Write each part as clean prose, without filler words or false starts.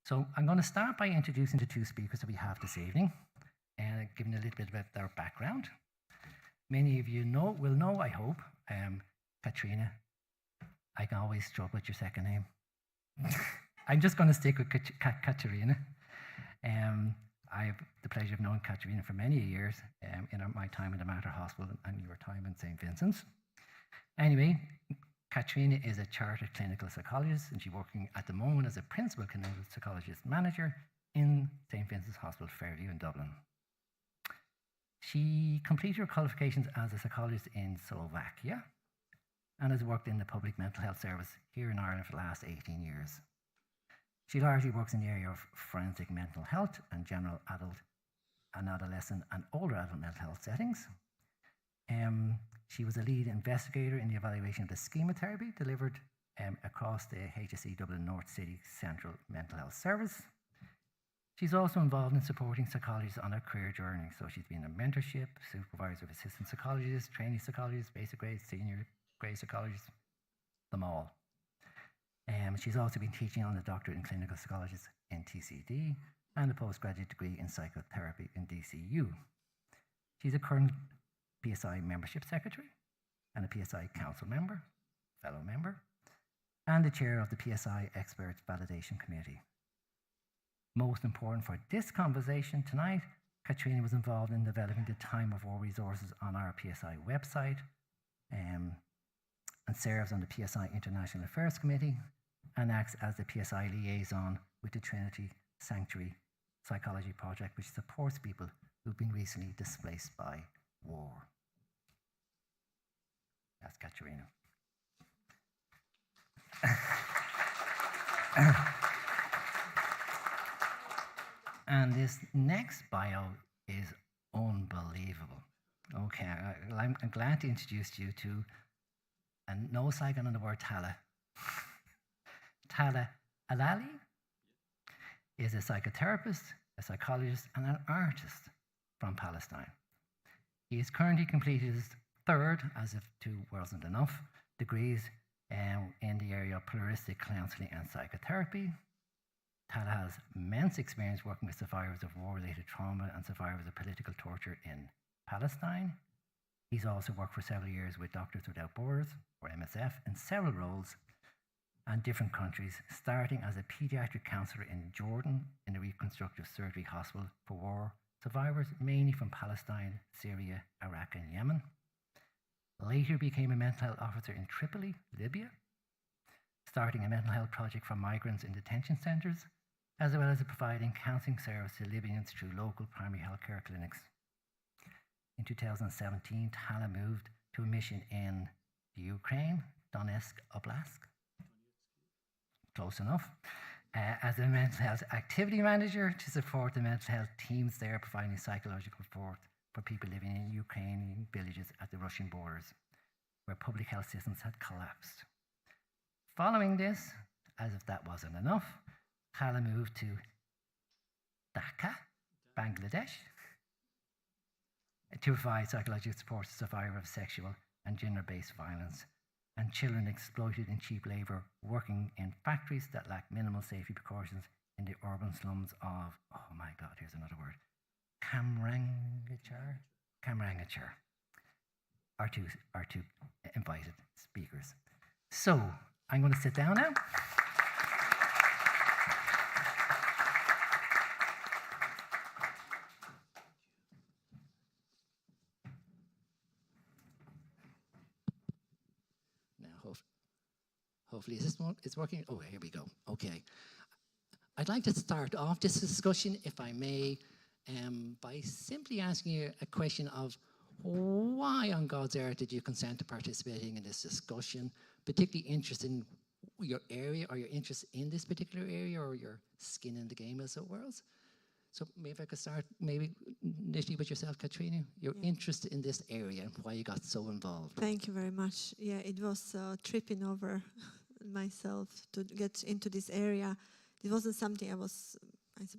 So I'm going to start by introducing the two speakers that we have this evening and giving a little bit about their background. Many of you will know, I hope, Katarina. I can always struggle with your second name. I'm just going to stick with Katarina. I have the pleasure of knowing Katarina for many years in my time in the Mater Hospital and your time in St. Vincent's. Anyway, Katarina is a chartered clinical psychologist, and she's working at the moment as a principal clinical psychologist manager in St. Vincent's Hospital, Fairview in Dublin. She completed her qualifications as a psychologist in Slovakia and has worked in the public mental health service here in Ireland for the last 18 years. She largely works in the area of forensic mental health and general adult and adolescent and older adult mental health settings. She was a lead investigator in the evaluation of the schema therapy delivered across the HSE Dublin North City Central Mental Health Service. She's also involved in supporting psychologists on their career journey. So she's been a mentorship, supervisor of assistant psychologists, trainee psychologists, basic grade, senior grade psychologists, them all. She's also been teaching on the doctorate in clinical psychologist in TCD and a postgraduate degree in psychotherapy in DCU. She's a current PSI membership secretary and a PSI council member, fellow member, and the chair of the PSI Experts Validation Committee. Most important for this conversation tonight, Katarina was involved in developing the Time of War resources on our PSI website and serves on the PSI International Affairs Committee and acts as the PSI liaison with the Trinity Sanctuary Psychology Project, which supports people who've been recently displaced by war. That's Katarina. And this next bio is unbelievable. Okay, I'm glad to introduce you to, and no second on the word Talha. Talha AlAli is a psychotherapist, a psychologist, and an artist from Palestine. He has currently completed his third, as if two wasn't enough, degrees in the area of pluralistic counselling and psychotherapy. Talha has immense experience working with survivors of war-related trauma and survivors of political torture in Palestine. He's also worked for several years with Doctors Without Borders, or MSF, in several roles and different countries, starting as a paediatric counsellor in Jordan in a reconstructive surgery hospital for war survivors, mainly from Palestine, Syria, Iraq, and Yemen. Later became a mental health officer in Tripoli, Libya, starting a mental health project for migrants in detention centres, as well as providing counselling service to Libyans through local primary health care clinics. In 2017, Talha moved to a mission in the Ukraine, Donetsk Oblast, close enough, as a mental health activity manager to support the mental health teams there, providing psychological support for people living in Ukrainian villages at the Russian borders, where public health systems had collapsed. Following this, as if that wasn't enough, Talha moved to Dhaka, Bangladesh, to provide psychological support to survivors of sexual and gender-based violence and children exploited in cheap labour working in factories that lack minimal safety precautions in the urban slums of, oh my God, here's another word, Kamrangirchar, our two invited speakers. So I'm going to sit down now. Hopefully, is this one, it's working? Oh, here we go. Okay. I'd like to start off this discussion, if I may, by simply asking you a question of why on God's earth did you consent to participating in this discussion, particularly interested in your area or your interest in this particular area or your skin in the game, as it were. So maybe if I could start maybe initially with yourself, Katarina, your interest in this area and why you got so involved. Thank you very much. Yeah, it was tripping over myself to get into this area. It wasn't something I was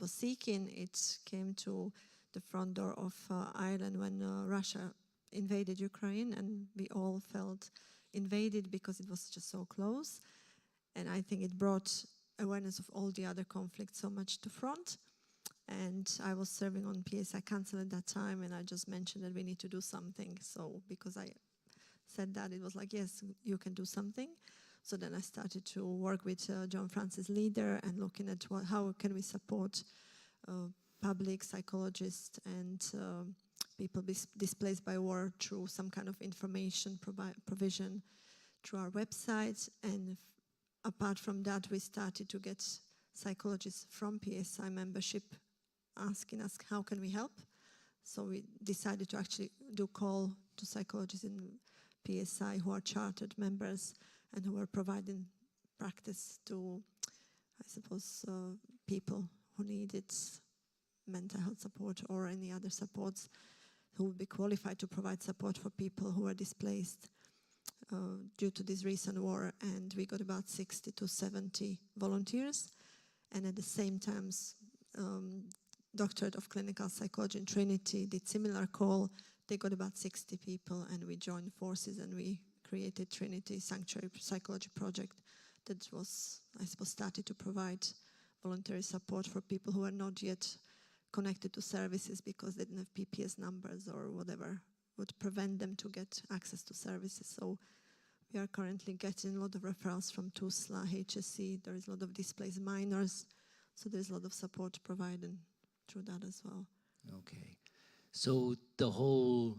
seeking. It came to the front door of Ireland when Russia invaded Ukraine, and we all felt invaded because it was just so close. And I think it brought awareness of all the other conflicts so much to front. And I was serving on PSI Council at that time, and I just mentioned that we need to do something. So because I said that, it was like, yes, you can do something. So then I started to work with John Francis Leader and looking at how can we support public psychologists and people displaced by war through some kind of information provision through our website. And apart from that, we started to get psychologists from PSI membership asking us how can we help. So we decided to actually do call to psychologists in PSI who are chartered members and who are providing practice to, I suppose, people who needed mental health support or any other supports, who would be qualified to provide support for people who are displaced due to this recent war. And we got about 60 to 70 volunteers. And at the same time, Doctorate of Clinical Psychology in Trinity did similar call. They got about 60 people, and we joined forces and we created Trinity Sanctuary Psychology Project that was, I suppose, started to provide voluntary support for people who are not yet connected to services because they didn't have PPS numbers or whatever would prevent them to get access to services. So we are currently getting a lot of referrals from TUSLA, HSC. There is a lot of displaced minors. So there's a lot of support provided through that as well. Okay. So the whole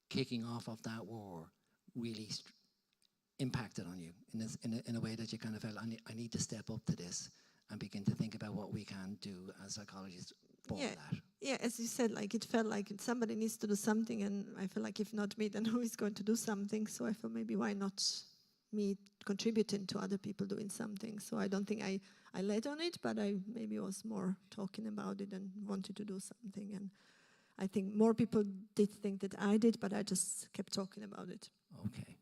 kicking off of that war really impacted on you in a way that you kind of felt, I need to step up to this and begin to think about what we can do as psychologists for that. Yeah, as you said, like it felt like somebody needs to do something, and I feel like if not me, then who is going to do something? So I felt maybe why not me contributing to other people doing something. So I don't think I led on it, but I maybe was more talking about it and wanted to do something. And I think more people did think that I did, but I just kept talking about it. Okay.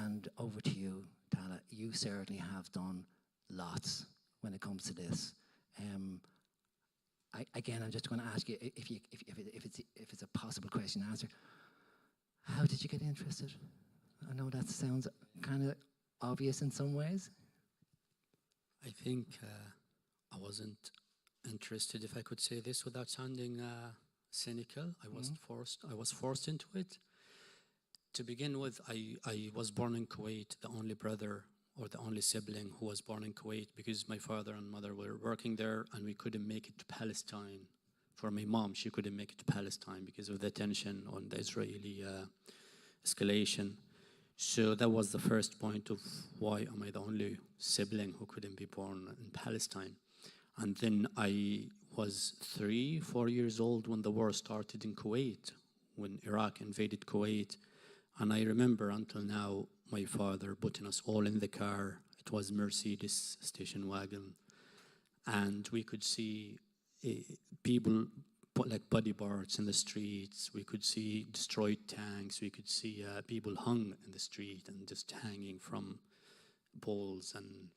And over to you, Talha. You certainly have done lots when it comes to this. Again, I'm just going to ask you if it's a possible question to answer. How did you get interested? I know that sounds kind of obvious in some ways. I think I wasn't interested, if I could say this without sounding cynical. I was forced into it. To begin with, I was born in Kuwait, the only brother or the only sibling who was born in Kuwait, because my father and mother were working there and we couldn't make it to Palestine. For my mom, she couldn't make it to Palestine because of the tension on the Israeli escalation. So that was the first point of why am I the only sibling who couldn't be born in Palestine. And then I was 3-4 years old when the war started in Kuwait, when Iraq invaded Kuwait. And I remember until now, my father putting us all in the car. It was Mercedes station wagon. And we could see people put like body parts in the streets. We could see destroyed tanks. We could see people hung in the street and just hanging from poles. And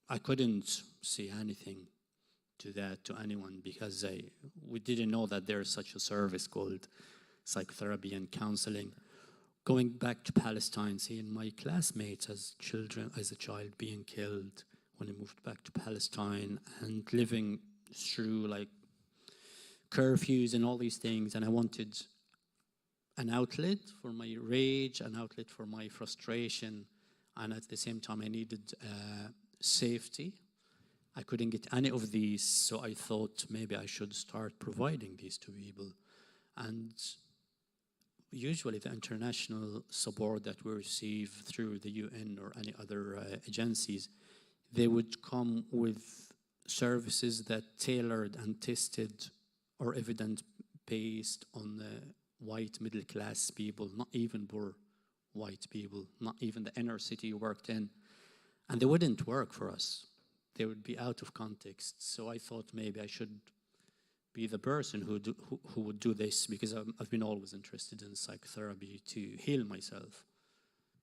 I couldn't see anything to that to anyone because we didn't know that there's such a service called psychotherapy and counseling. Going back to Palestine, seeing my classmates as a child being killed when I moved back to Palestine and living through like curfews and all these things, and I wanted an outlet for my rage, an outlet for my frustration, and at the same time I needed safety. I couldn't get any of these, so I thought maybe I should start providing these to people. And usually the international support that we receive through the UN or any other agencies, they would come with services that tailored and tested or evidence-based on the white middle-class people, not even poor white people, not even the inner city you worked in. And they wouldn't work for us. They would be out of context. So I thought maybe I should be the person who would do this, because I've been always interested in psychotherapy to heal myself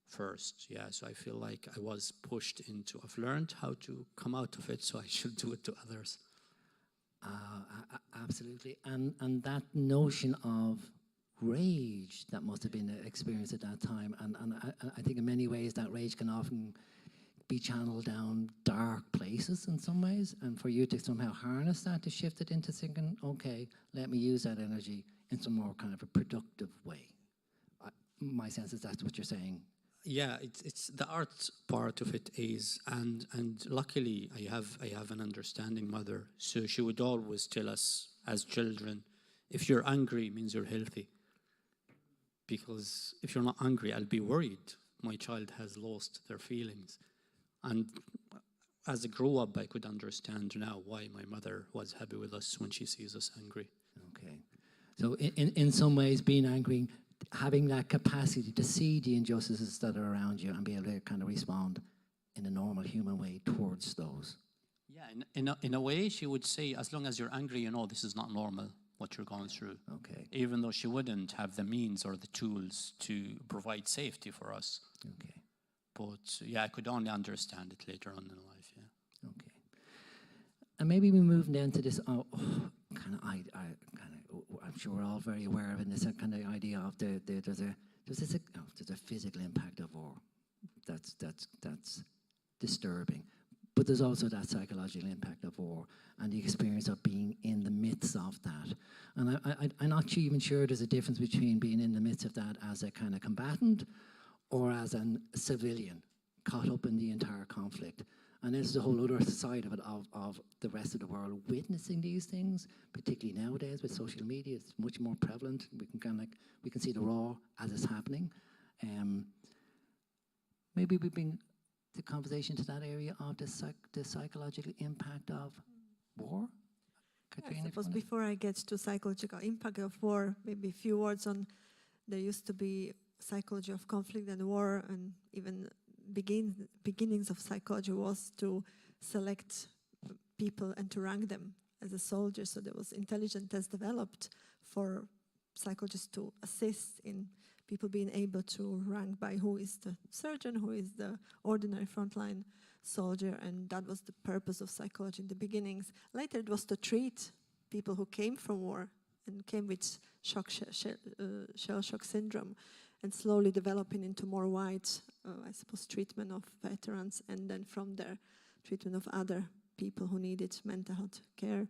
first. Yeah, so I feel like I was pushed into, I've learned how to come out of it, so I should do it to others. Absolutely. And that notion of rage that must have been experienced at that time, and I think in many ways that rage can often be channeled down dark places in some ways, and for you to somehow harness that, to shift it into thinking, okay, let me use that energy in some more kind of a productive way. My sense is that's what you're saying. Yeah, it's the art part of it is, and luckily I have an understanding mother, so she would always tell us as children, if you're angry, it means you're healthy. Because if you're not angry, I'll be worried. My child has lost their feelings. And as I grew up, I could understand now why my mother was happy with us when she sees us angry. Okay. So in some ways, being angry, having that capacity to see the injustices that are around you and be able to kind of respond in a normal human way towards those. Yeah, in a way, she would say, as long as you're angry, you know this is not normal, what you're going through. Okay. Even though she wouldn't have the means or the tools to provide safety for us. Okay. But yeah, I could only understand it later on in life, yeah. Okay. And maybe we move then to this, I'm sure we're all very aware of it, this kind of idea of there's a physical impact of war. That's disturbing. But there's also that psychological impact of war and the experience of being in the midst of that. And I'm not even sure there's a difference between being in the midst of that as a kind of combatant or as a civilian caught up in the entire conflict. And there's a whole other side of it, of the rest of the world witnessing these things, particularly nowadays with social media. It's much more prevalent. We can see the raw as it's happening. Maybe we bring the conversation to that area of the psychological impact of war. Katrina, I suppose before I get to psychological impact of war, maybe a few words on, there used to be psychology of conflict and war, and even beginnings of psychology was to select people and to rank them as a soldier. So there was intelligence tests developed for psychologists to assist in people being able to rank by who is the surgeon, who is the ordinary frontline soldier, and that was the purpose of psychology in the beginnings. Later it was to treat people who came from war and came with shell shock syndrome, and slowly developing into more wide, I suppose, treatment of veterans, and then from there, treatment of other people who needed mental health care.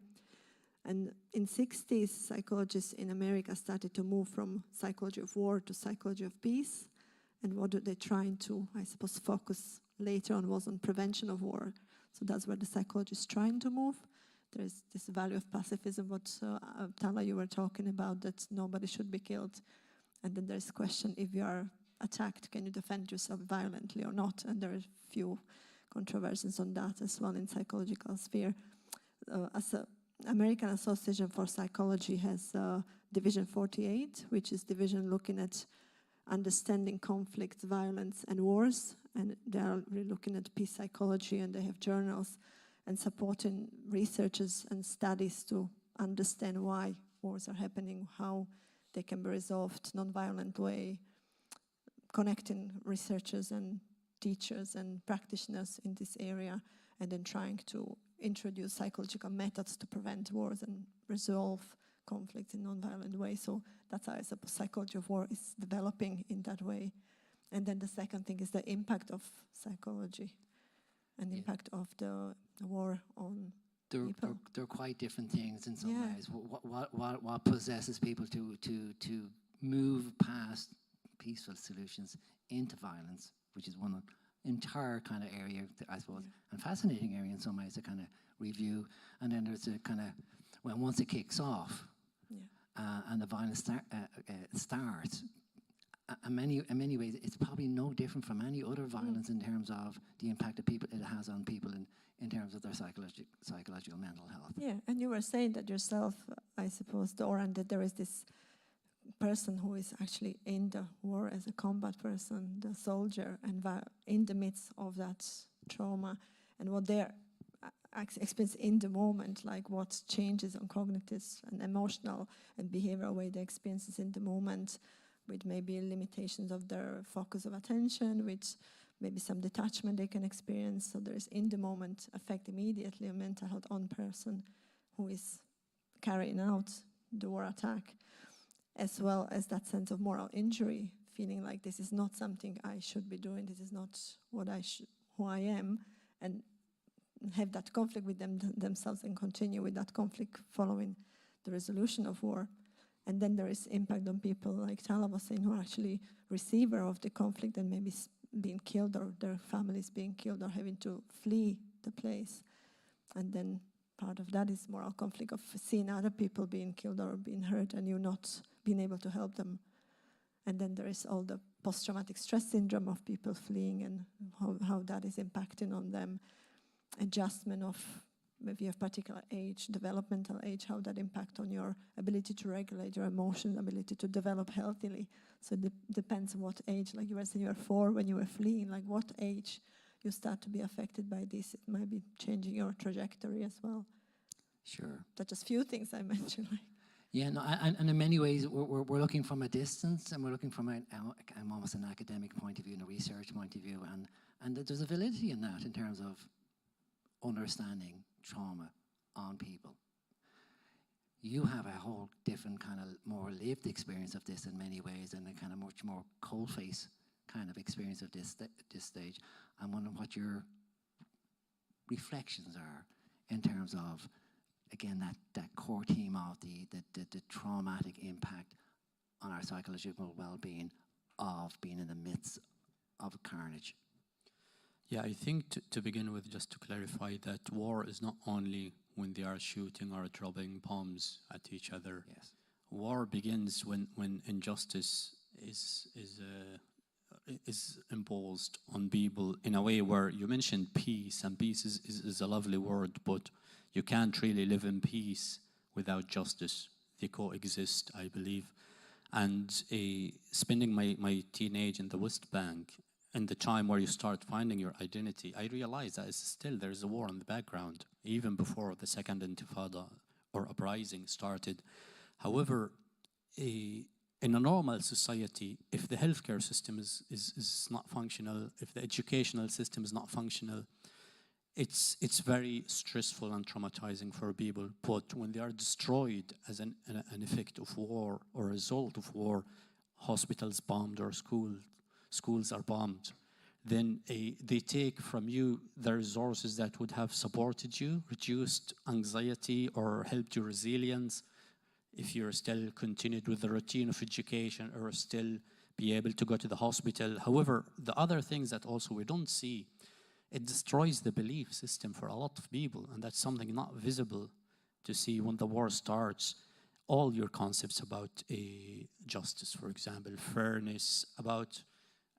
And in 60s, psychologists in America started to move from psychology of war to psychology of peace. And what they're trying to, I suppose, focus later on was on prevention of war. So that's where the psychology is trying to move. There's this value of pacifism, what Talha, you were talking about, that nobody should be killed. And then there's question, if you are attacked, can you defend yourself violently or not? And there are a few controversies on that as well in psychological sphere. As a American Association for Psychology has Division 48, which is division looking at understanding conflict, violence, and wars. And they are really looking at peace psychology, and they have journals and supporting researchers and studies to understand why wars are happening, how they can be resolved non-violent way, connecting researchers and teachers and practitioners in this area, and then trying to introduce psychological methods to prevent wars and resolve conflicts in non-violent ways. So that's how I suppose psychology of war is developing in that way. And then the second thing is the impact of psychology and the impact of the war on people. They're quite different things in some ways. What possesses people to move past peaceful solutions into violence, which is one entire kind of area, I suppose, and fascinating area in some ways to kind of review. And then there's a kind of, well, once it kicks off and the violence starts, in many ways, it's probably no different from any other violence in terms of the impact that it has on people in terms of their psychological mental health. Yeah, and you were saying that yourself, I suppose, Odhrán, that there is this person who is actually in the war as a combat person, the soldier, and in the midst of that trauma, and what they're experiencing in the moment, like what changes on cognitive and emotional and behavioral way they experience in the moment, with maybe limitations of their focus of attention, with maybe some detachment they can experience. So there is in the moment affect immediately a mental health on person who is carrying out the war attack, as well as that sense of moral injury, feeling like this is not something I should be doing, this is not what who I am, and have that conflict with themselves and continue with that conflict following the resolution of war. And then there is impact on people, like Talha was saying, who are actually receiver of the conflict and maybe being killed, or their families being killed, or having to flee the place. And then part of that is moral conflict of seeing other people being killed or being hurt and you not being able to help them. And then there is all the post-traumatic stress syndrome of people fleeing and how that is impacting on them. Adjustment of maybe a particular age, developmental age, how that impact on your ability to regulate your emotions, ability to develop healthily. So it depends on what age, like you were saying you were 4 when you were fleeing, like what age you start to be affected by this. It might be changing your trajectory as well. Sure. That's just few things I mentioned. Like. Yeah, no, and in many ways we're looking from a distance, and we're looking from almost an academic point of view and a research point of view, and there's a validity in that in terms of understanding trauma on people. You have a whole different kind of more lived experience of this in many ways, and a kind of much more cold-face kind of experience of this stage. I'm wondering what your reflections are in terms of, again, that core theme of the traumatic impact on our psychological well-being of being in the midst of carnage. Yeah, I think to begin with, just to clarify that war is not only when they are shooting or dropping bombs at each other. Yes. War begins when injustice is imposed on people in a way where you mentioned peace, and peace is a lovely word, but you can't really live in peace without justice. They coexist, I believe. And spending my teenage in the West Bank, in the time where you start finding your identity, I realized that there is a war in the background, even before the second Intifada or uprising started. However, in a normal society, if the healthcare system is not functional, if the educational system is not functional, it's very stressful and traumatizing for people. But when they are destroyed as an effect of war or a result of war, hospitals bombed or schools are bombed, then they take from you the resources that would have supported you, reduced anxiety or helped your resilience, if you're still continued with the routine of education or still be able to go to the hospital. However, the other things that also we don't see, it destroys the belief system for a lot of people, and that's something not visible to see when the war starts. All your concepts about justice, for example, fairness, about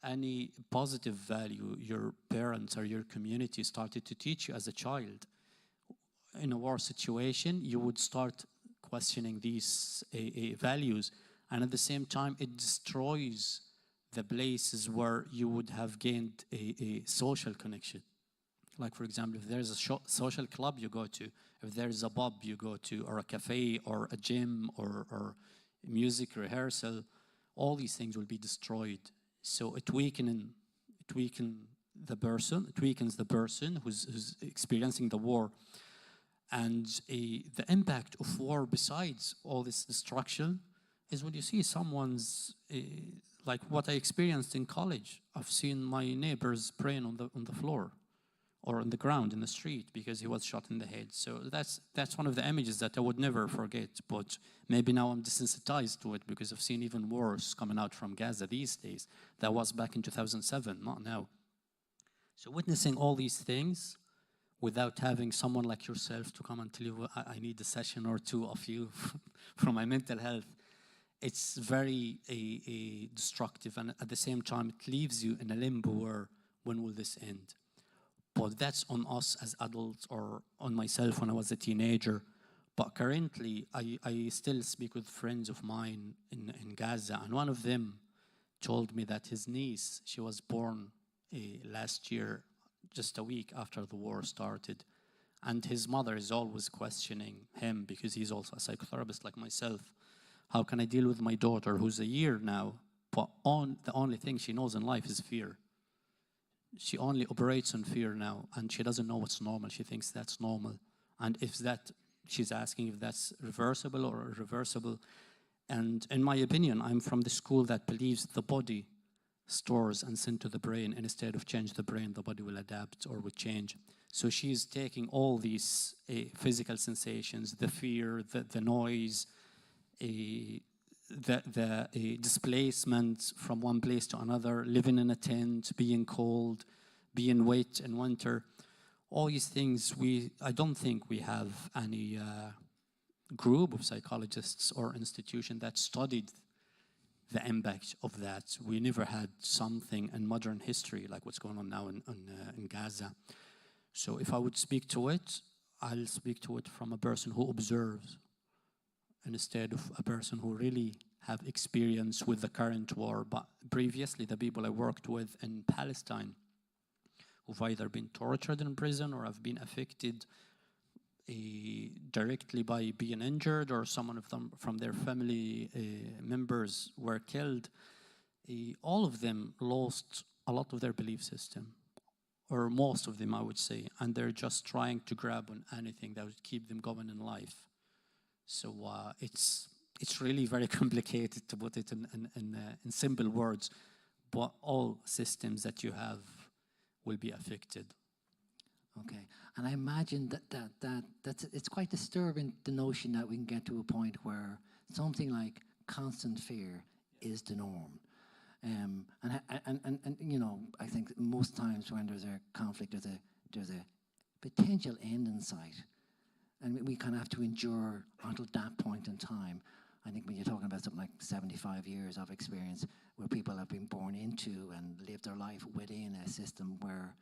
any positive value your parents or your community started to teach you as a child. In a war situation, you would start questioning these values, and at the same time, it destroys the places where you would have gained a social connection. Like, for example, if there's a social club you go to, if there's a pub you go to, or a cafe, or a gym, or music rehearsal, all these things will be destroyed. So it weakens the person who's experiencing the war. And the impact of war, besides all this destruction, is when you see someone's, like what I experienced in college. I've seen my neighbors praying on the floor or on the ground in the street because he was shot in the head. So that's one of the images that I would never forget, but maybe now I'm desensitized to it because I've seen even worse coming out from Gaza these days. That was back in 2007, not now. So witnessing all these things without having someone like yourself to come and tell you, I need a session or two of you from my mental health, it's very destructive, and at the same time it leaves you in a limbo where, when will this end? But that's on us as adults, or on myself when I was a teenager. But currently, I still speak with friends of mine in Gaza, and one of them told me that his niece, she was born last year, just a week after the war started, and his mother is always questioning him, because he's also a psychotherapist like myself. How can I deal with my daughter who's a year now, but the only thing she knows in life is fear? She only operates on fear now, and she doesn't know what's normal. She thinks that's normal. And if that, she's asking if that's reversible or irreversible. And in my opinion, I'm from the school that believes the body stores and sent to the brain, and instead of change the brain, the body will adapt or will change. So she's taking all these physical sensations, the fear, the noise, the displacement from one place to another, living in a tent, being cold, being wet in winter. All these things, I don't think we have any group of psychologists or institution that studied the impact of that. We never had something in modern history like what's going on now in Gaza. So if I would speak to it, I'll speak to it from a person who observes, instead of a person who really have experience with the current war. But previously, the people I worked with in Palestine, who've either been tortured in prison or have been affected directly by being injured, or someone of them from their family members were killed, all of them lost a lot of their belief system, or most of them, I would say, and they're just trying to grab on anything that would keep them going in life. So it's really very complicated to put it in simple words, but all systems that you have will be affected. Okay, and I imagine that's it's quite disturbing, the notion that we can get to a point where something like constant fear is the norm. And you know, I think most times when there's a conflict, there's a potential end in sight, and we kind of have to endure until that point in time. I think when you're talking about something like 75 years of experience, where people have been born into and lived their life within a system where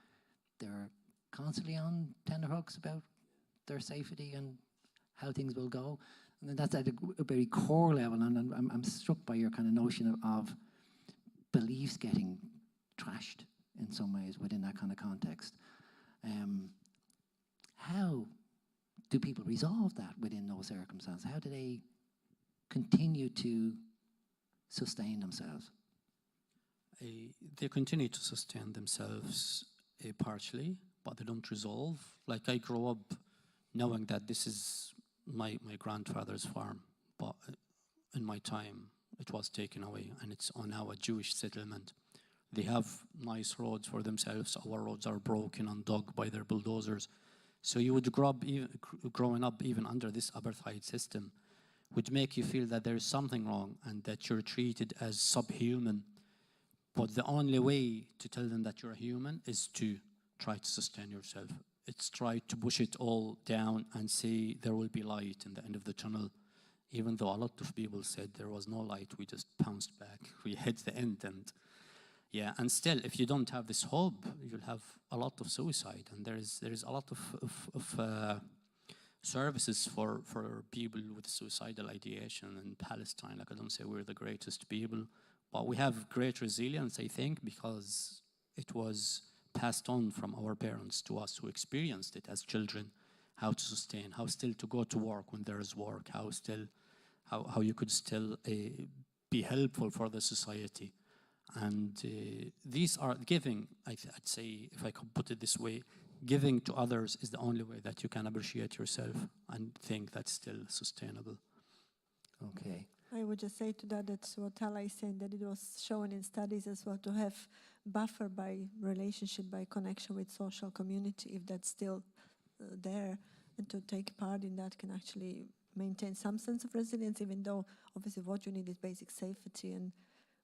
they're constantly on tenterhooks about their safety and how things will go, and then that's at a very core level. And I'm struck by your kind of notion of beliefs getting trashed in some ways within that kind of context. How do people resolve that within those circumstances? How do they continue to sustain themselves? They continue to sustain themselves partially, but they don't resolve. Like, I grew up knowing that this is my grandfather's farm, but in my time it was taken away, and it's now a Jewish settlement. They have nice roads for themselves. Our roads are broken and dug by their bulldozers. So you would growing up even under this apartheid system would make you feel that there is something wrong and that you're treated as subhuman. But the only way to tell them that you're a human is to try to sustain yourself. It's try to push it all down and say there will be light in the end of the tunnel. Even though a lot of people said there was no light, we just pounced back. We hit the end, and yeah, and still, if you don't have this hope, you'll have a lot of suicide. And there is a lot of services for people with suicidal ideation in Palestine. Like, I don't say we're the greatest people, but we have great resilience, I think, because it was passed on from our parents to us who experienced it as children, how to sustain, how still to go to work when there is work, how you could still be helpful for the society. And these are giving, I'd say, if I could put it this way, giving to others is the only way that you can appreciate yourself and think that's still sustainable. Okay. I would just say to that, that's what Talha is saying, that it was shown in studies as well, to have buffer by relationship, by connection with social community, if that's still there, and to take part in that can actually maintain some sense of resilience, even though obviously what you need is basic safety, and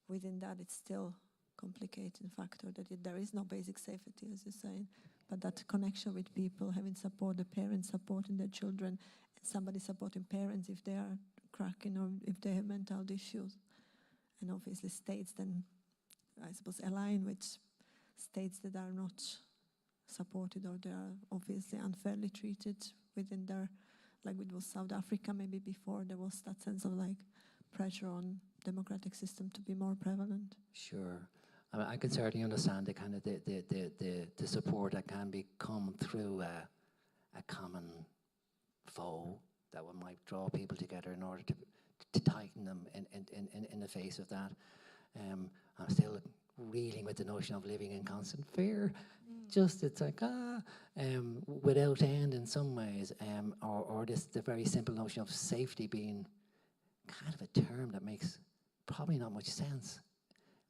within that it's still complicating factor that there is no basic safety, as you're saying, but that connection with people, having support, the parents supporting their children, and somebody supporting parents if they are cracking or if they have mental issues. And obviously states then, I suppose, align with states that are not supported or they are obviously unfairly treated within their, like it was South Africa maybe before, there was that sense of like pressure on democratic system to be more prevalent. Sure. I mean, I can certainly understand the kind of the support that can come through a common foe that one might draw people together in order to tighten them in the face of that. I'm still reeling with the notion of living in constant fear. Just, it's like, without end in some ways, or the very simple notion of safety being kind of a term that makes probably not much sense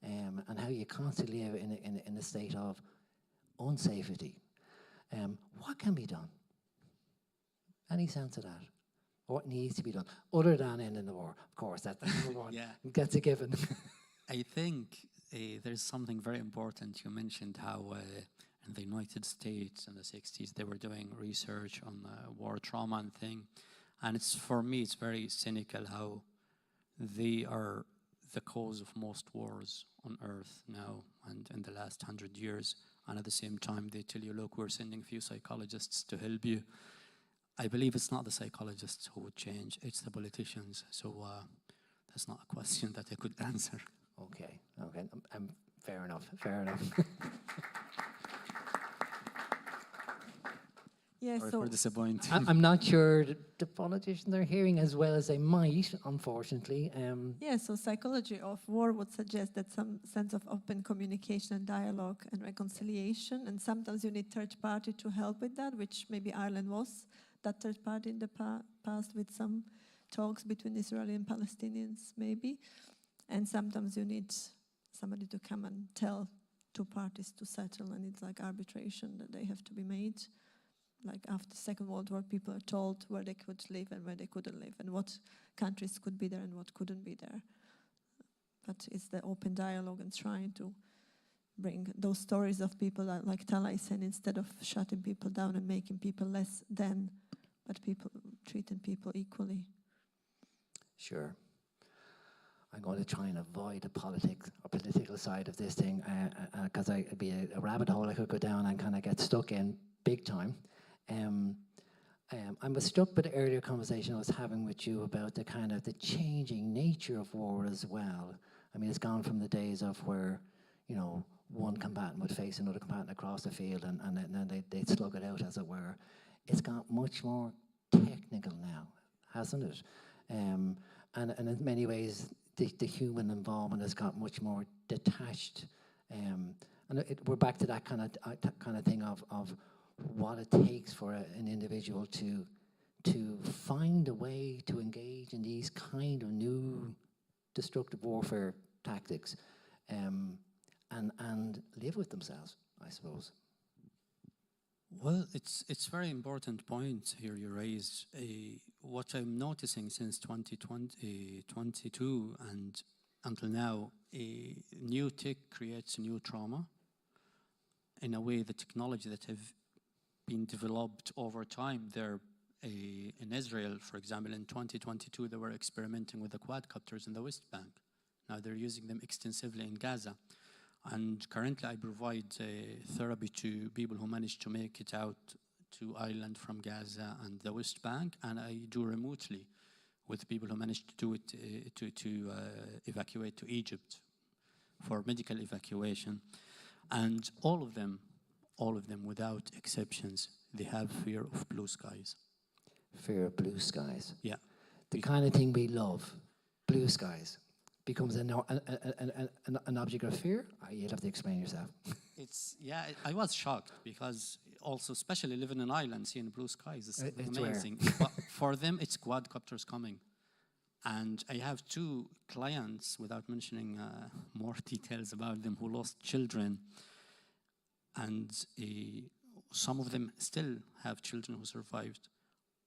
and how you constantly live in a state of unsafety. What can be done? Any sense of that? What needs to be done? Other than ending the war, of course, that's number one. Yeah. That's a given. I think there's something very important. You mentioned how in the United States in the 60s they were doing research on war trauma and thing. And for me, it's very cynical how they are the cause of most wars on earth now and in the last 100 years. And at the same time, they tell you, look, we're sending a few psychologists to help you. I believe it's not the psychologists who would change, it's the politicians. So that's not a question that I could answer. Okay. Fair enough. Yeah, Sorry so for disappointing. I'm not sure the politicians are hearing as well as they might, unfortunately. yeah, so psychology of war would suggest that some sense of open communication and dialogue and reconciliation, and sometimes you need third party to help with that, which maybe Ireland was that third party in the past with some talks between Israeli and Palestinians, maybe. And sometimes you need somebody to come and tell two parties to settle, and it's like arbitration that they have to be made. Like after the Second World War, people are told where they could live and where they couldn't live, and what countries could be there and what couldn't be there. But it's the open dialogue and trying to bring those stories of people that, like Talha is saying, instead of shutting people down and making people less than, but people treating people equally. Sure. I'm going to try and avoid the political side of this thing because it'd be a rabbit hole I could go down and kind of get stuck in big time. I was struck by the earlier conversation I was having with you about the kind of the changing nature of war as well. I mean, it's gone from the days of where, you know, one combatant would face another combatant across the field and then they'd slug it out, as it were. It's got much more technical now, hasn't it? And in many ways, the human involvement has got much more detached. And we're back to that kind of thing of what it takes for an individual to find a way to engage in these kind of new destructive warfare tactics and live with themselves, I suppose. Well, it's a very important point here you raised. What I'm noticing since 2022 and until now, new tech creates new trauma. In a way, the technology that have been developed over time, in Israel, for example, in 2022, they were experimenting with the quadcopters in the West Bank. Now they're using them extensively in Gaza. And currently I provide therapy to people who manage to make it out to Ireland from Gaza and the West Bank, and I do remotely with people who manage to do it to evacuate to Egypt for medical evacuation. And all of them without exceptions, they have fear of blue skies. Fear of blue skies. Yeah. The kind of thing we love, blue skies, becomes an object of fear? You'll have to explain yourself. I was shocked because also, especially living in Ireland, seeing blue skies is amazing. But for them, it's quadcopters coming. And I have two clients, without mentioning more details about them, who lost children. And some of them still have children who survived.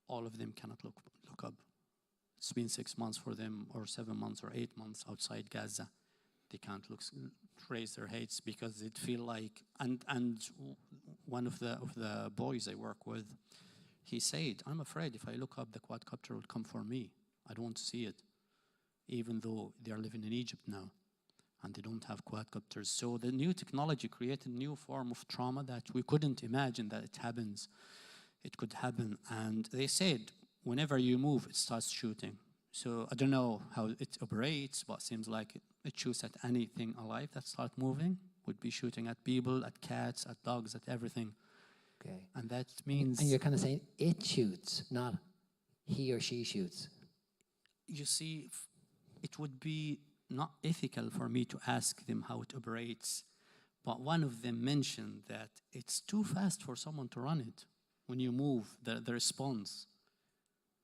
All of them cannot look up. It's been 6 months for them, or 7 months, or 8 months outside Gaza. They can't raise their heads because it feel like. And one of the boys I work with, he said, "I'm afraid if I look up, the quadcopter will come for me. I don't want to see it," even though they are living in Egypt now, and they don't have quadcopters. So the new technology created a new form of trauma that we couldn't imagine that it happens. It could happen, and they said, whenever you move, it starts shooting. So I don't know how it operates, but it seems like it shoots at anything alive that starts moving. Would be shooting at people, at cats, at dogs, at everything. Okay. And that means... And you're kind of saying it shoots, not he or she shoots. You see, it would be not ethical for me to ask them how it operates, but one of them mentioned that it's too fast for someone to run it. When you move, the response.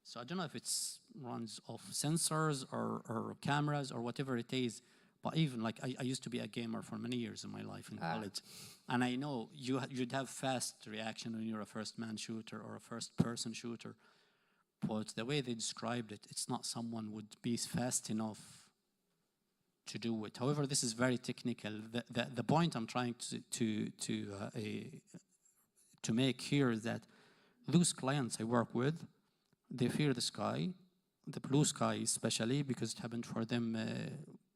So I don't know if it runs off sensors or cameras or whatever it is, But even like I used to be a gamer for many years in my life in college, and I know you'd have fast reaction when you're a first-man shooter or a first-person shooter. But the way they described it, it's not someone would be fast enough to do it. However, this is very technical. The point I'm trying to make here is that those clients I work with, they fear the sky, the blue sky especially, because it happened for them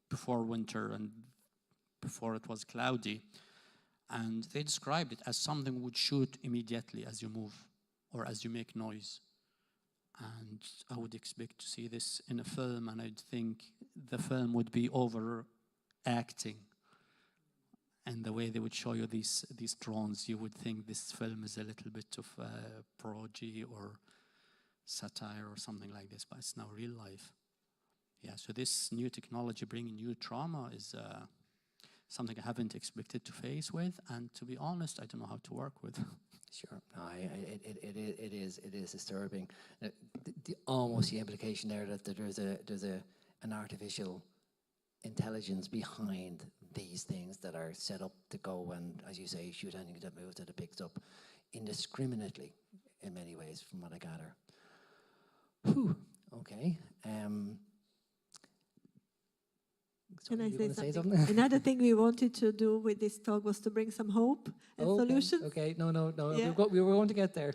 before winter and before it was cloudy. And they described it as something would shoot immediately as you move or as you make noise. And I would expect to see this in a film, and I'd think the film would be overacting. And the way they would show you these drones, you would think this film is a little bit of parody or satire or something like this, but it's now real life. Yeah, so this new technology bringing new trauma is something I haven't expected to face with, and to be honest, I don't know how to work with. Sure, no, it is disturbing. Almost the implication there that there's an artificial intelligence behind these things that are set up to go and, as you say, shoot anything that moves, that it picks up indiscriminately in many ways, from what I gather. Whew, okay. Can I you say wanna something? Another thing we wanted to do with this talk was to bring some hope and solutions. Okay, no. Yeah. We were going to get there.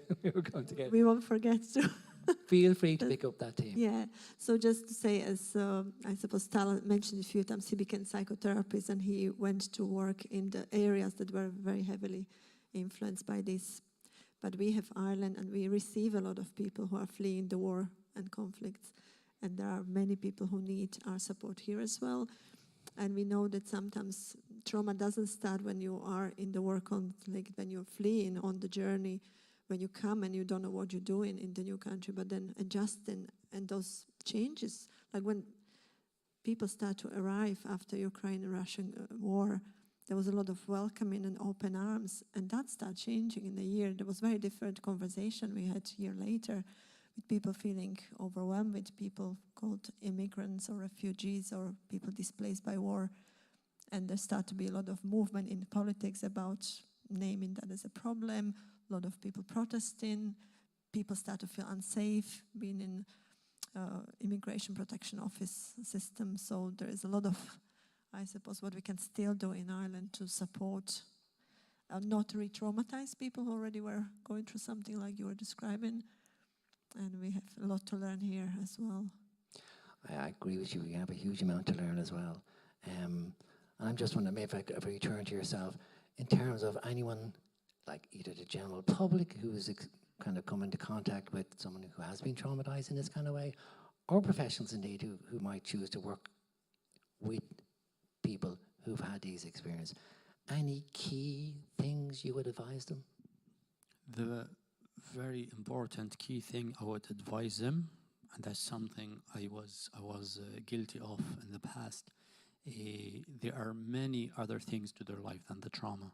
We won't forget to. Feel free to pick up that theme. Yeah, so just to say, as I suppose Talha mentioned a few times, he became psychotherapist and he went to work in the areas that were very heavily influenced by this. But we have Ireland, and we receive a lot of people who are fleeing the war and conflicts. And there are many people who need our support here as well. And we know that sometimes trauma doesn't start when you are in the war conflict, when you're fleeing on the journey, when you come and you don't know what you're doing in the new country, but then adjusting and those changes, like when people start to arrive after Ukraine-Russian war, there was a lot of welcoming and open arms, and that started changing in a year. There was very different conversation we had a year later, with people feeling overwhelmed, with people called immigrants or refugees or people displaced by war. And there started to be a lot of movement in politics about naming that as a problem, a lot of people protesting, people start to feel unsafe being in immigration protection office system. So there is a lot of, I suppose, what we can still do in Ireland to support, not re-traumatize people who already were going through something like you were describing. And we have a lot to learn here as well. I agree with you. We have a huge amount to learn as well. And I'm just wondering, maybe if I return to yourself, in terms of anyone, like either the general public who's kind of come into contact with someone who has been traumatized in this kind of way, or professionals indeed who might choose to work with people who've had these experiences, any key things you would advise them? The very important key thing I would advise them, and that's something I was guilty of in the past, there are many other things to their life than the trauma.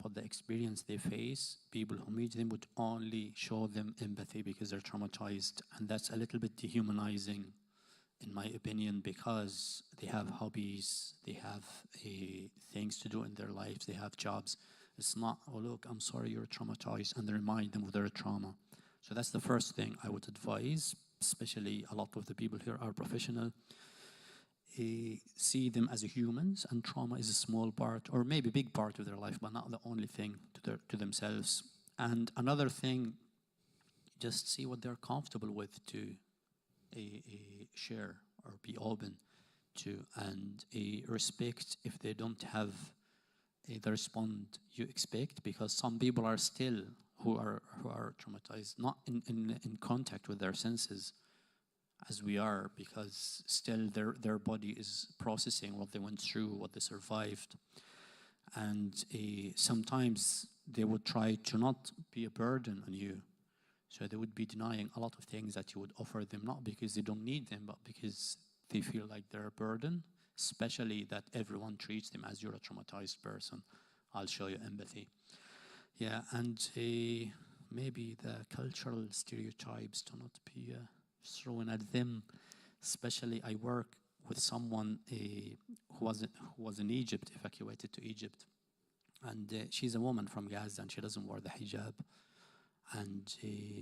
But the experience they face, people who meet them would only show them empathy because they're traumatized, and that's a little bit dehumanizing in my opinion, because they have hobbies, they have things to do in their lives, they have jobs. It's not, oh look, I'm sorry you're traumatized, and they remind them of their trauma. So that's the first thing I would advise, especially a lot of the people here are professional. See them as humans, and trauma is a small part, or maybe a big part of their life, but not the only thing to themselves. And another thing, just see what they're comfortable with to share or be open to, and respect if they don't have the response you expect, because some people are still who are traumatized, not in contact with their senses as we are, because still their body is processing what they went through, what they survived. And sometimes they would try to not be a burden on you. So they would be denying a lot of things that you would offer them, not because they don't need them, but because they feel like they're a burden, especially that everyone treats them as you're a traumatized person. I'll show you empathy. Yeah, and maybe the cultural stereotypes to not be thrown at them. Especially I work with someone who was in Egypt, evacuated to Egypt. And she's a woman from Gaza, and she doesn't wear the hijab. And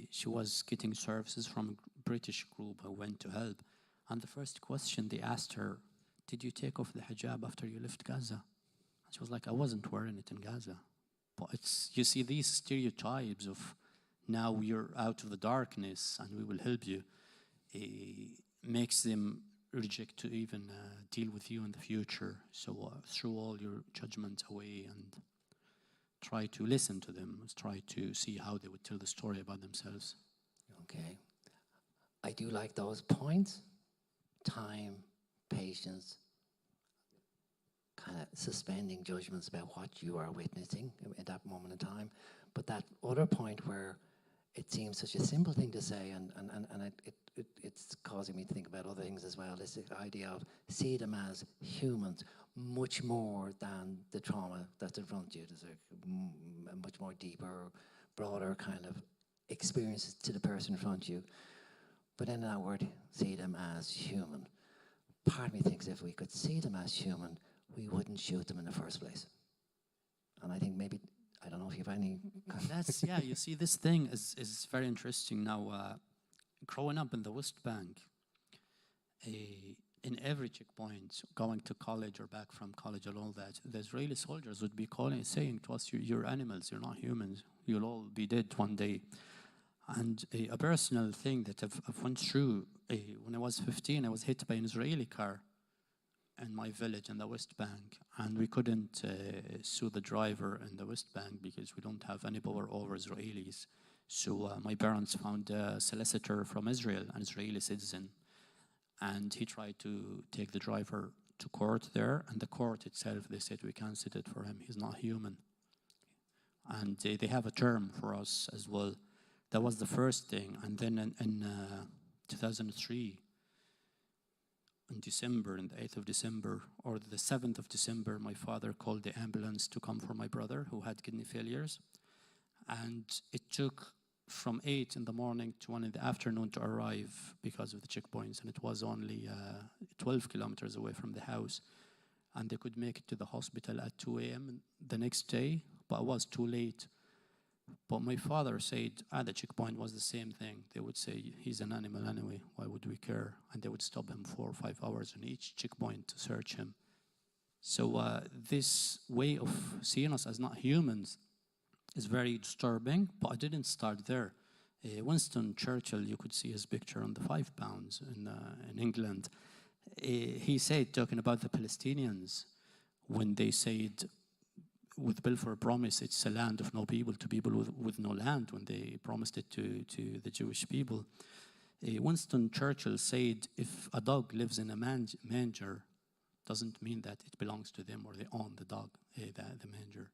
she was getting services from a British group who went to help. And the first question they asked her, did you take off the hijab after you left Gaza? And she was like, I wasn't wearing it in Gaza. But it's, you see, these stereotypes of now you're out of the darkness and we will help you, makes them reject to even deal with you in the future. So throw all your judgment away and try to listen to them, try to see how they would tell the story about themselves. Okay. I do like those points. Time, patience, kind of suspending judgments about what you are witnessing at that moment in time. But that other point where it seems such a simple thing to say, and it's causing me to think about other things as well, is the idea of see them as humans, much more than the trauma that's in front of you. There's a much more deeper, broader kind of experience to the person in front of you. But in that word, see them as human. Part of me thinks if we could see them as human, we wouldn't shoot them in the first place. And I think maybe, I don't know if you have any... That's, yeah, you see, this thing is very interesting now. Growing up in the West Bank, in every checkpoint, going to college or back from college and all that, the Israeli soldiers would be saying to us, you're animals, you're not humans, you'll all be dead one day. And a personal thing that I've went through, when I was 15, I was hit by an Israeli car in my village in the West Bank, and we couldn't sue the driver in the West Bank because we don't have any power over Israelis. So my parents found a solicitor from Israel, an Israeli citizen, and he tried to take the driver to court there, and the court itself, they said we can't sit it for him, he's not human. And they have a term for us as well. That was the first thing. And then in 2003, in December, on the 8th of December, or the 7th of December, my father called the ambulance to come for my brother who had kidney failures. And it took from 8 in the morning to 1 in the afternoon to arrive because of the checkpoints. And it was only 12 kilometers away from the house. And they could make it to the hospital at 2 a.m. the next day, but it was too late. But my father said, the checkpoint was the same thing. They would say, he's an animal anyway, why would we care? And they would stop him 4 or 5 hours on each checkpoint to search him. So this way of seeing us as not humans is very disturbing, but I didn't start there. Winston Churchill, you could see his picture on the £5 in England. He said, talking about the Palestinians, when they said, with Balfour Promise, it's a land of no people to people with no land, when they promised it to the Jewish people. Winston Churchill said, if a dog lives in a manger, doesn't mean that it belongs to them or they own the dog, the manger.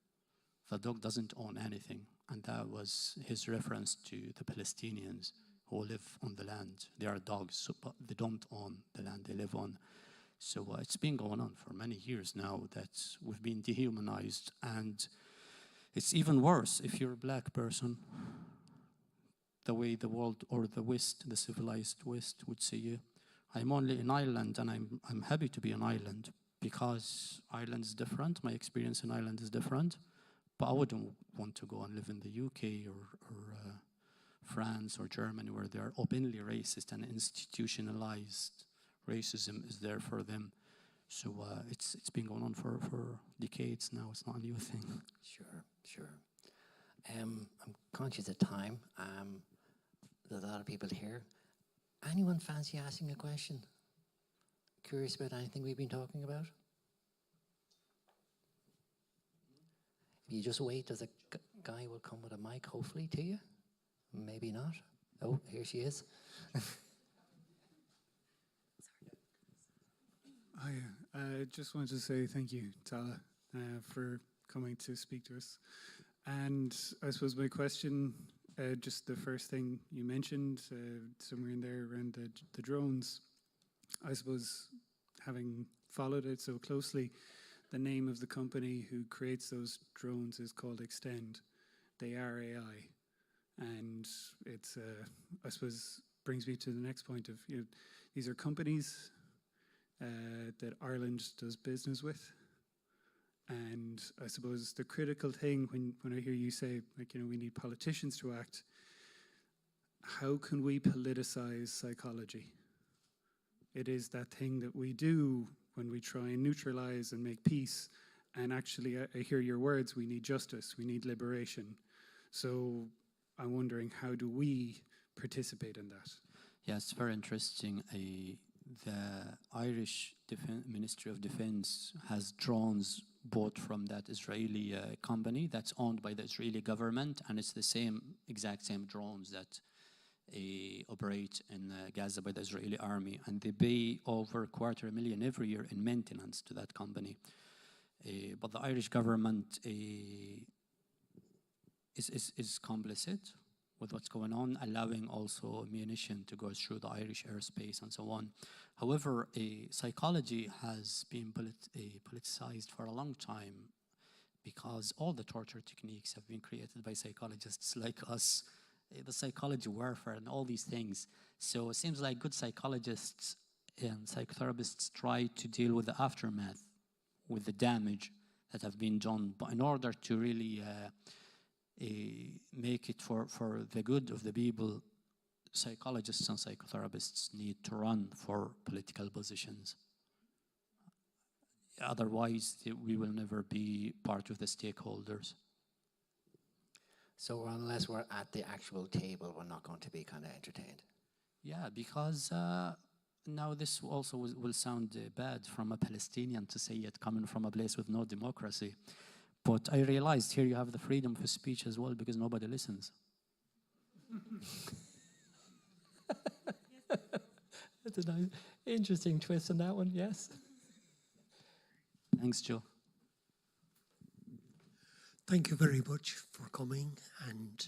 The dog doesn't own anything. And that was his reference to the Palestinians who live on the land. They are dogs, but they don't own the land they live on. So it's been going on for many years now that we've been dehumanized, and it's even worse if you're a black person, the way the world or the West, the civilized West would see you. I'm only in Ireland, and I'm happy to be in Ireland because Ireland is different. My experience in Ireland is different, but I wouldn't want to go and live in the UK or France or Germany where they are openly racist and institutionalized. Racism is there for them. So it's been going on for decades now. It's not a new thing. Sure. I'm conscious of time. There's a lot of people here. Anyone fancy asking a question? Curious about anything we've been talking about? If you just wait, there's a guy will come with a mic, hopefully, to you. Maybe not. Oh, here she is. I just wanted to say thank you, Talha, for coming to speak to us. And I suppose my question, just the first thing you mentioned, somewhere in there around the drones, I suppose having followed it so closely, the name of the company who creates those drones is called Extend. They are AI. And it's, I suppose, brings me to the next point of, these are companies. that Ireland does business with. And I suppose the critical thing when I hear you say, like, we need politicians to act, how can we politicize psychology? It is that thing that we do when we try and neutralize and make peace. And actually, I hear your words, we need justice, we need liberation. So I'm wondering, how do we participate in that? Yeah, it's very interesting. The Irish Ministry of Defense has drones bought from that Israeli company that's owned by the Israeli government, and it's the exact same drones that operate in Gaza by the Israeli army, and they pay over $250,000 every year in maintenance to that company. But the Irish government is complicit with what's going on, allowing also ammunition to go through the Irish airspace and so on. However, psychology has been politicized for a long time because all the torture techniques have been created by psychologists like us, the psychology warfare and all these things. So it seems like good psychologists and psychotherapists try to deal with the aftermath, with the damage that have been done. But in order to really make it for the good of the people, psychologists and psychotherapists need to run for political positions. Otherwise, we will never be part of the stakeholders. So unless we're at the actual table, we're not going to be kind of entertained. Yeah, because now this also will sound bad from a Palestinian to say it, coming from a place with no democracy. But I realized here you have the freedom of speech as well, because nobody listens. That's a nice, interesting twist on that one, yes. Thanks, Joe. Thank you very much for coming, and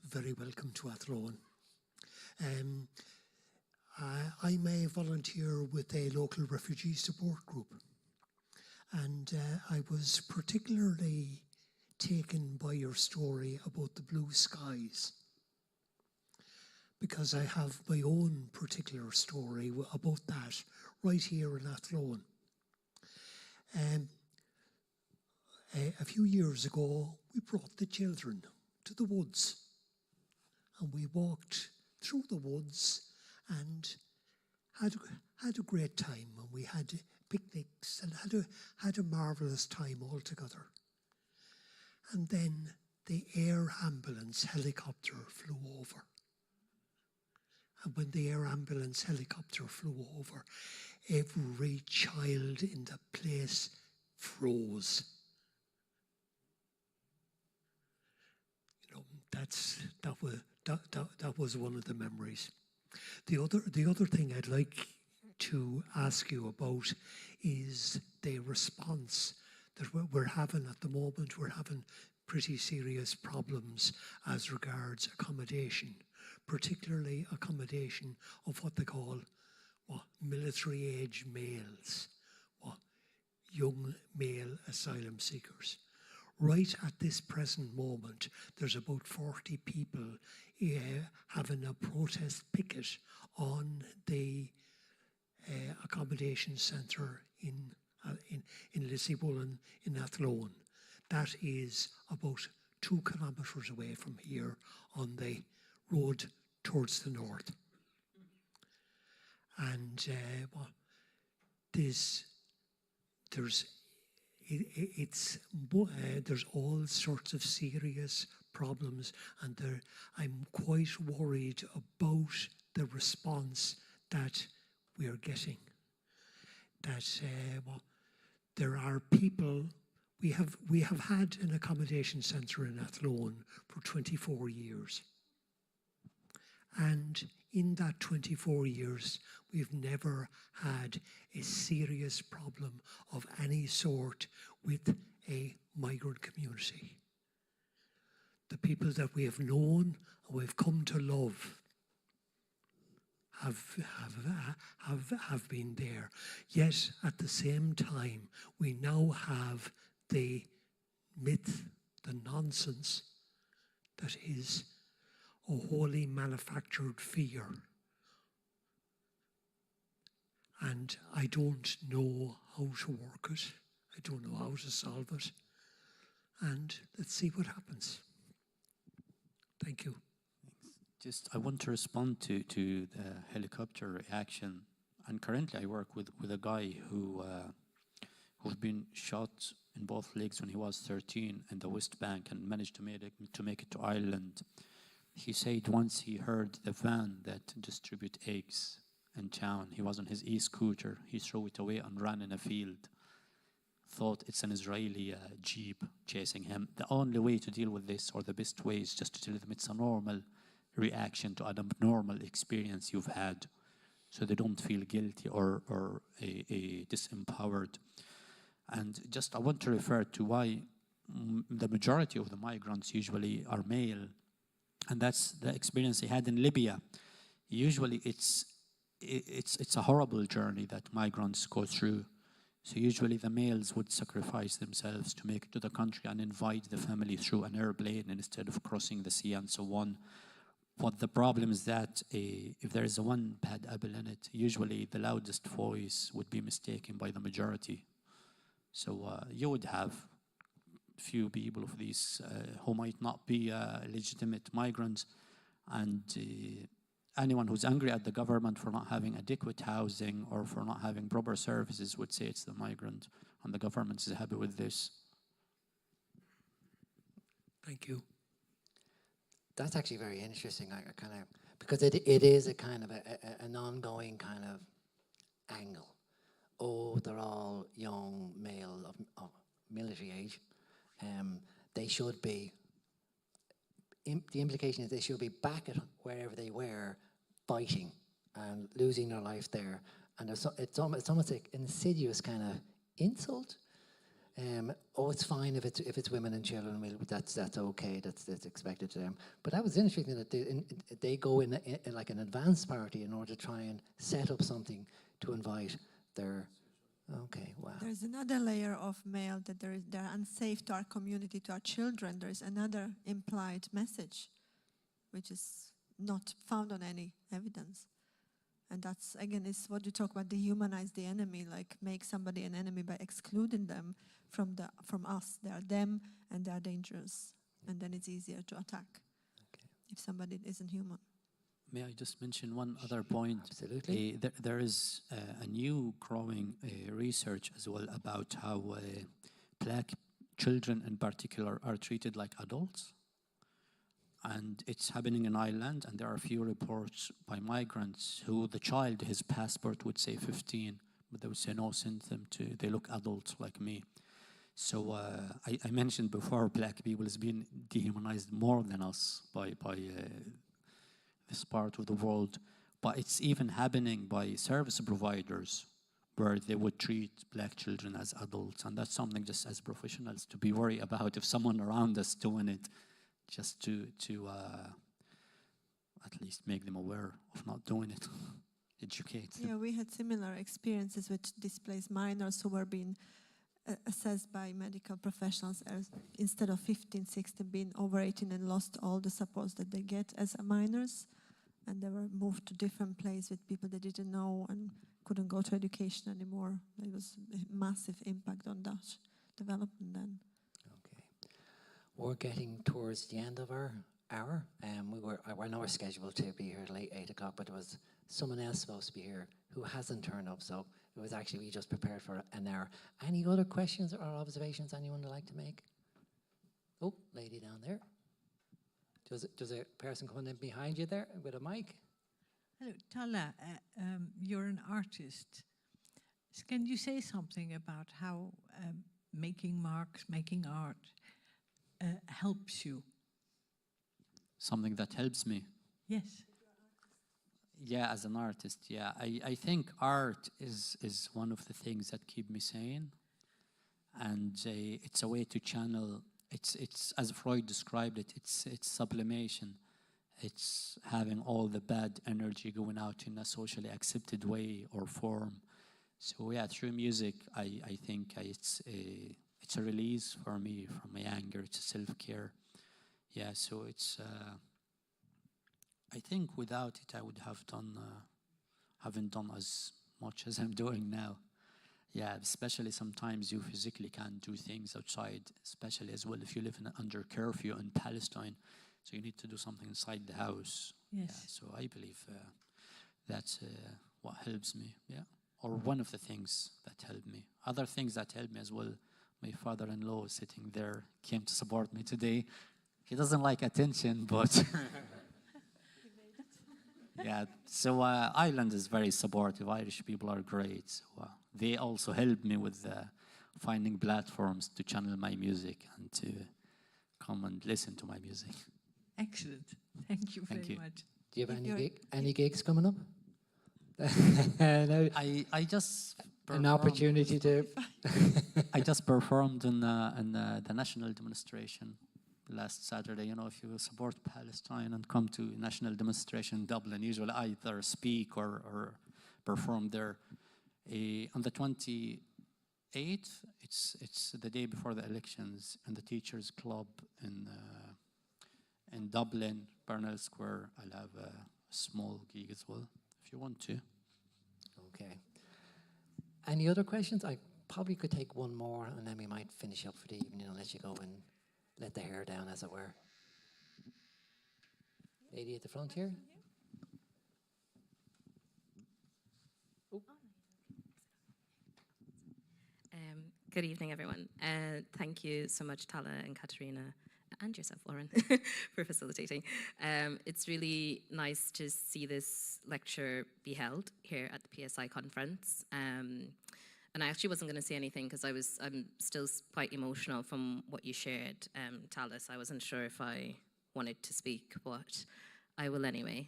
very welcome to Athlone. I'm a volunteer with a local refugee support group, and I was particularly taken by your story about the blue skies, because I have my own particular story about that right here in Athlone. A few years ago, we brought the children to the woods, and we walked through the woods and had a great time, and we had picnics and had a marvelous time all together. And then the air ambulance helicopter flew over. And when the air ambulance helicopter flew over, every child in the place froze. You know, that was one of the memories. The other thing I'd like to ask you about is the response that we're having at the moment. We're having pretty serious problems as regards accommodation, particularly accommodation of what they call military-age males, young male asylum seekers. Right at this present moment, there's about 40 people having a protest picket on the accommodation centre in Lisibullen in Athlone. That is about 2 kilometres away from here on the road towards the north. And there's all sorts of serious problems, and I'm quite worried about the response that we are getting. That there are people. We have had an accommodation centre in Athlone for 24 years. And in that 24 years, we've never had a serious problem of any sort with a migrant community. The people that we have known and we've come to love have been there. Yet at the same time, we now have the myth, the nonsense that is a wholly manufactured fear. and I don't know how to work it. I don't know how to solve it. And let's see what happens. Thank you. Just, I want to respond to the helicopter reaction. And currently I work with a guy who's been shot in both legs when he was 13 in the West Bank and managed to make it to Ireland. He said once he heard the van that distribute eggs in town, he was on his e-scooter, he threw it away and ran in a field. Thought it's an Israeli jeep chasing him. The only way to deal with this, or the best way, is just to tell them it's a normal reaction to an abnormal experience you've had, so they don't feel guilty or disempowered. And just I want to refer to why the majority of the migrants usually are male, and that's the experience he had in Libya. Usually it's a horrible journey that migrants go through. So usually the males would sacrifice themselves to make it to the country and invite the family through an airplane instead of crossing the sea and so on. But the problem is that if there is one bad apple in it, usually the loudest voice would be mistaken by the majority. So you would have few people of these who might not be legitimate migrants, and anyone who's angry at the government for not having adequate housing or for not having proper services would say it's the migrant, and the government is happy with this. Thank you. That's actually very interesting. I kind of, because it is a kind of an ongoing kind of angle. Oh, they're all young male of military age. They should be. The implication is they should be back at wherever they were, fighting and losing their life there. And it's almost like an insidious kind of insult. Oh, it's fine if it's women and children. That's okay. That's expected to them. But that was interesting that they go in like an advance party in order to try and set up something to invite their. Okay, wow. There's another layer of male that they're unsafe to our community, to our children. There's another implied message, which is not found on any evidence. And that's, again, is what you talk about, dehumanize the enemy, like make somebody an enemy by excluding them from us. They are them and they are dangerous. And then it's easier to attack if somebody isn't human. May I just mention one other point? Absolutely. There is a new growing research as well about how black children in particular are treated like adults. And it's happening in Ireland, and there are a few reports by migrants who the child, his passport would say 15, but they would say no, send them to, they look adults like me. So I mentioned before, black people has been dehumanized more than us by this part of the world, but it's even happening by service providers where they would treat black children as adults, and that's something just as professionals to be worried about if someone around us doing it, just to at least make them aware of not doing it, educate them. Yeah, we had similar experiences with displaced minors who were being assessed by medical professionals as instead of 15, 16, being over 18 and lost all the supports that they get as minors. And they were moved to different places with people they didn't know and couldn't go to education anymore. There was a massive impact on that development then. Okay. We're getting towards the end of our hour. I know we're scheduled to be here late 8 o'clock, but there was someone else supposed to be here who hasn't turned up, so it was actually, we just prepared for an hour. Any other questions or observations anyone would like to make? Oh, lady down there. Does a person coming in behind you there with a mic? Hello, Talha, you're an artist. Can you say something about how making marks, making art helps you? Something that helps me? Yes. Yeah, as an artist, yeah. I think art is one of the things that keep me sane. And it's a way to channel. It's as Freud described it, it's sublimation. It's having all the bad energy going out in a socially accepted way or form. So yeah, through music, I think it's a release for me from my anger. It's a self-care. Yeah, so it's. I think without it, I would have haven't done as much as I'm doing now. Yeah, especially sometimes you physically can't do things outside, especially as well if you live under curfew in Palestine. So you need to do something inside the house. Yes. Yeah, so I believe that's what helps me, yeah. Or one of the things that helped me. Other things that helped me as well, my father-in-law sitting there came to support me today. He doesn't like attention, but yeah, so Ireland is very supportive. Irish people are great. So, they also help me with finding platforms to channel my music and to come and listen to my music. Excellent. Thank you very much. Do you have any gigs coming up? No, I just an opportunity to. I just performed in the national demonstration last Saturday. You know, if you support Palestine and come to national demonstration in Dublin, usually either speak or perform there. On the 28th, it's the day before the elections, in the Teachers Club in Dublin, Bernal Square. I'll have a small gig as well, if you want to. Okay. Any other questions? I probably could take one more, and then we might finish up for the evening and let you go and let the hair down, as it were. Lady at the front here. Good evening, everyone. Thank you so much, Talha and Katarina, and yourself, Lauren, for facilitating. It's really nice to see this lecture be held here at the PSI conference. And I actually wasn't going to say anything because I'm still quite emotional from what you shared, Talha, so I wasn't sure if I wanted to speak, but I will anyway.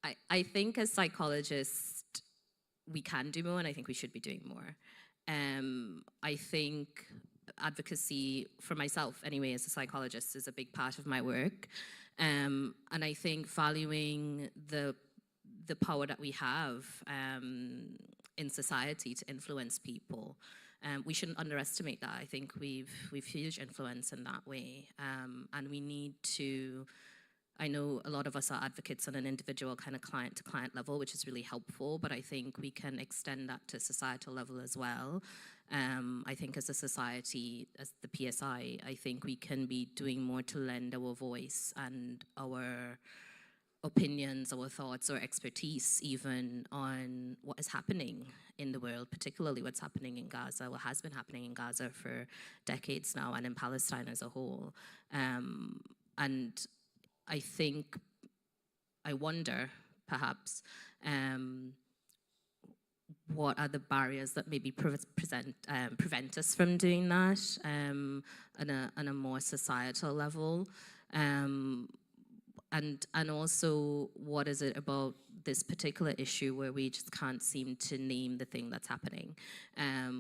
I think as psychologists, we can do more, and I think we should be doing more. I think advocacy for myself, anyway, as a psychologist, is a big part of my work. And I think valuing the power that we have in society to influence people, we shouldn't underestimate that. I think we've huge influence in that way, and we need to. I know a lot of us are advocates on an individual kind of client-to-client level, which is really helpful, but I think we can extend that to societal level as well. I think as a society, as the PSI, I think we can be doing more to lend our voice and our opinions, our thoughts, our expertise even on what is happening in the world, particularly what's happening in Gaza, what has been happening in Gaza for decades now, and in Palestine as a whole. And I wonder, perhaps, what are the barriers that maybe prevent us from doing that on a more societal level? And also, what is it about this particular issue where we just can't seem to name the thing that's happening?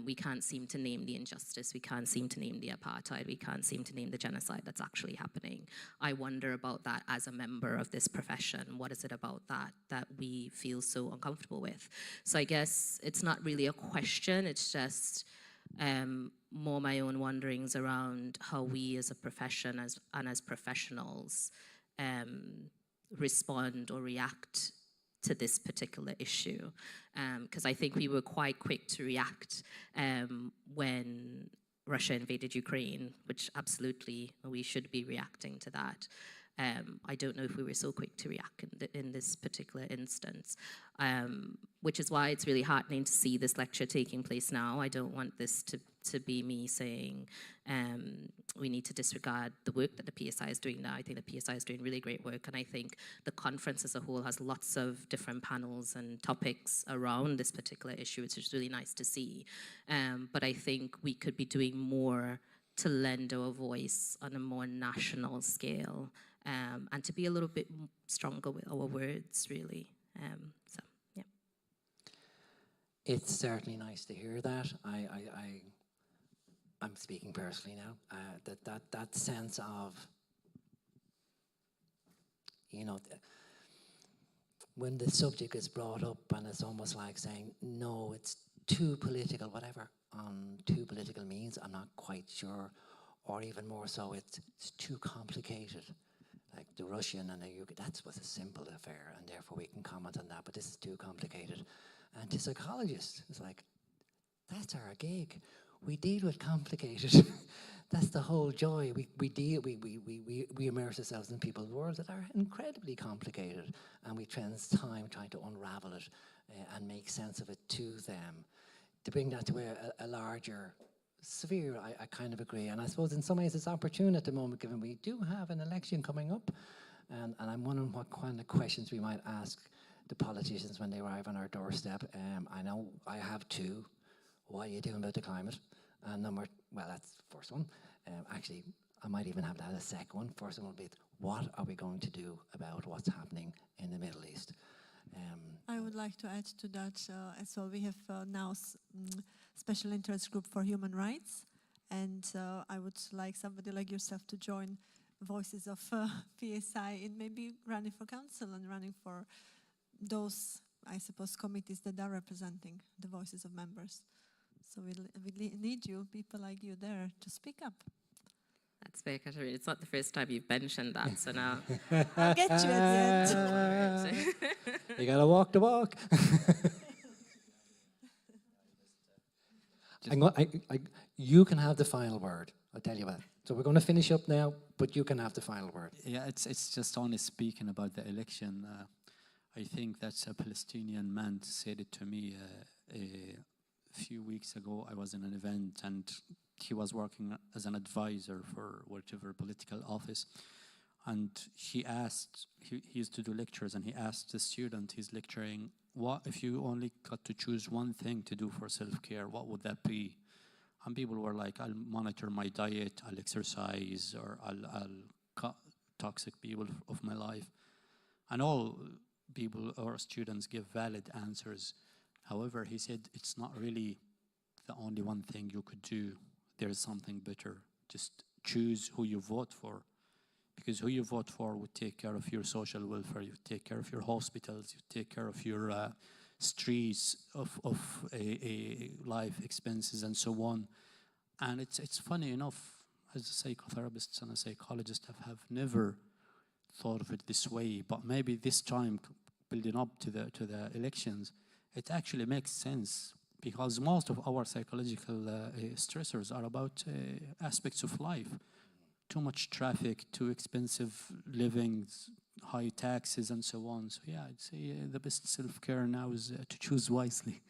We can't seem to name the injustice. We can't seem to name the apartheid. We can't seem to name the genocide that's actually happening. I wonder about that as a member of this profession. What is it about that we feel so uncomfortable with? So I guess it's not really a question. It's just more my own wonderings around how we as a profession and as professionals respond or react to this particular issue. Because I think we were quite quick to react when Russia invaded Ukraine, which absolutely we should be reacting to that. I don't know if we were so quick to react in this particular instance, which is why it's really heartening to see this lecture taking place now. I don't want this to be me saying we need to disregard the work that the PSI is doing now. I think the PSI is doing really great work, and I think the conference as a whole has lots of different panels and topics around this particular issue, which is really nice to see. But I think we could be doing more to lend our voice on a more national scale, and to be a little bit stronger with our words, really. So, yeah. It's certainly nice to hear that. I'm speaking personally now. That sense of, you know, when the subject is brought up and it's almost like saying, no, it's too political, whatever too political means, I'm not quite sure, or even more so, it's too complicated. Like, the Russian and the UK, that was a simple affair, and therefore we can comment on that, but this is too complicated. And to psychologists, it's like, that's our gig. We deal with complicated. That's the whole joy. We immerse ourselves in people's worlds that are incredibly complicated, and we spend time trying to unravel it and make sense of it to them. To bring that to a larger sphere, I kind of agree. And I suppose in some ways it's opportune at the moment, given we do have an election coming up, and I'm wondering what kind of questions we might ask the politicians when they arrive on our doorstep. I know I have two. What are you doing about the climate? And well, that's the first one. Actually, I might even have to add a second one. First one will be, what are we going to do about what's happening in the Middle East? I would like to add to that as well. We have now special interest group for human rights, and I would like somebody like yourself to join Voices of PSI in maybe running for council and running for those, I suppose, committees that are representing the voices of members. So we need you, people like you there, to speak up. That's very Katarina. It's not the first time you've mentioned that, so now I'll get you at the end. You gotta walk the walk. You can have the final word. I'll tell you what. So we're going to finish up now, but you can have the final word. Yeah, it's just only speaking about the election. I think that a Palestinian man said it to me a few weeks ago. I was in an event and he was working as an advisor for whatever political office. And he used to do lectures, and he asked the student he's lecturing, what if you only got to choose one thing to do for self-care, what would that be? And people were like, I'll monitor my diet, I'll exercise, or I'll cut toxic people of my life. And all people or students give valid answers. However, he said it's not really the only one thing you could do. There's something better. Just choose who you vote for. Because who you vote for would take care of your social welfare, you take care of your hospitals, you take care of your streets, of life expenses and so on. And it's funny enough, as a psychotherapist and a psychologist, have never thought of it this way, but maybe this time, building up to the elections, it actually makes sense, because most of our psychological stressors are about aspects of life. Too much traffic, too expensive living, high taxes and so on. So yeah, I'd say the best self-care now is to choose wisely.